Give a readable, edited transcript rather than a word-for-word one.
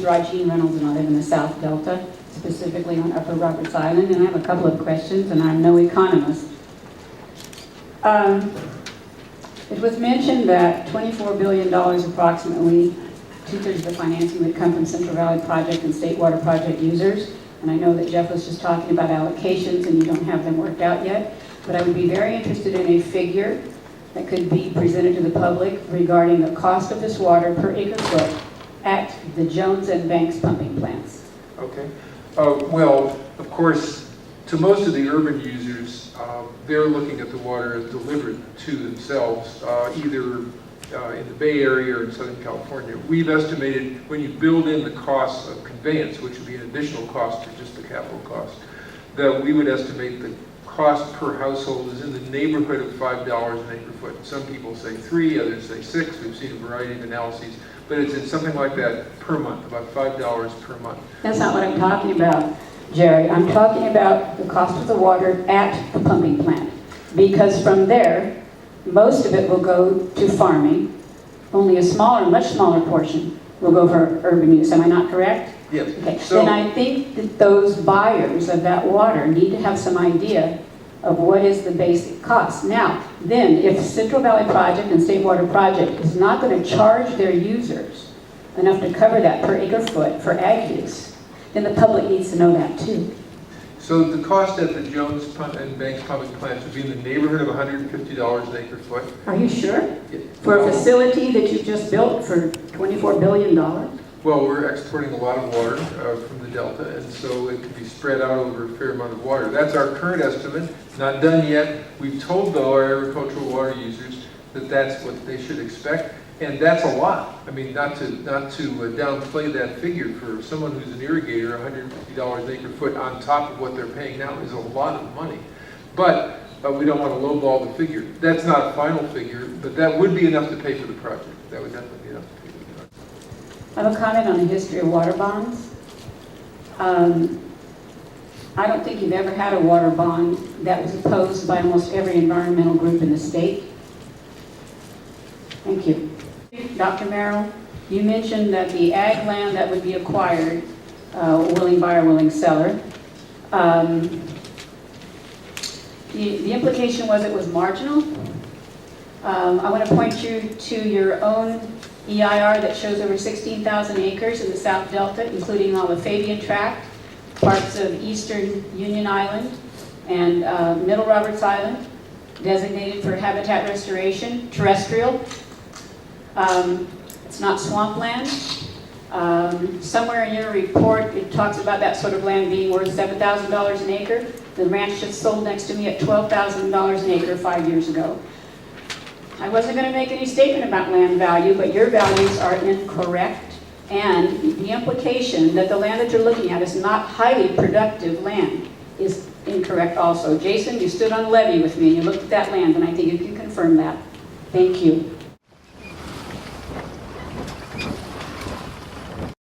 name's Rogene Reynolds, and I live in the South Delta, specifically on Upper Roberts Island, and I have a couple of questions, and I'm no economist. It was mentioned that $24 billion approximately, two-thirds of the financing would come from Central Valley Project and State Water Project users. And I know that Jeff was just talking about allocations and you don't have them worked out yet. But I would be very interested in a figure that could be presented to the public regarding the cost of this water per acre foot at the Jones and Banks pumping plants. Okay. Well, of course, to most of the urban users, they're looking at the water as delivered to themselves, either in the Bay Area or in Southern California. We've estimated when you build in the costs of conveyance, which would be an additional cost to just the capital cost, that we would estimate the cost per household is in the neighborhood of $5 an acre foot. Some people say 3, others say 6. We've seen a variety of analyses, but it's in something like that per month, about $5 per month. That's not what I'm talking about, Jerry. I'm talking about the cost of the water at the pumping plant. Because from there, most of it will go to farming. Only a smaller, much smaller portion will go for urban use. Am I not correct? Yes. Okay. So, then I think that those buyers of that water need to have some idea of what is the basic cost. Now, then, if Central Valley Project and State Water Project is not going to charge their users enough to cover that per acre foot for ag use, then the public needs to know that too. So the cost at the Jones and Banks pumping plants would be in the neighborhood of $150 an acre foot. Are you sure? Yeah. For a facility that you just built for $24 billion? Well, we're exporting a lot of water from the Delta, and so it could be spread out over a fair amount of water. That's our current estimate. Not done yet. We've told, though, our agricultural water users that that's what they should expect, and that's a lot. I mean, not to downplay that figure. For someone who's an irrigator, $150 an acre foot on top of what they're paying now is a lot of money. But we don't want to lowball the figure. That's not a final figure, but that would be enough to pay for the project. That would definitely be enough to pay for the project. I have a comment on the history of water bonds. I don't think you've ever had a water bond that was opposed by almost every environmental group in the state. Thank you. Dr. Meral, you mentioned that the ag land that would be acquired, willing buyer, willing seller, the implication was it was marginal. I want to point you to your own EIR that shows over 16,000 acres in the South Delta, including all the Fabian Tract, parts of eastern Union Island, and Middle Roberts Island, designated for habitat restoration, terrestrial. It's not swampland. Somewhere in your report, it talks about that sort of land being worth $7,000 an acre. The ranch just sold next to me at $12,000 an acre 5 years ago. I wasn't going to make any statement about land value, but your values are incorrect. And the implication that the land that you're looking at is not highly productive land is incorrect also. Jason, you stood on the levee with me and you looked at that land, and I think you can confirm that. Thank you.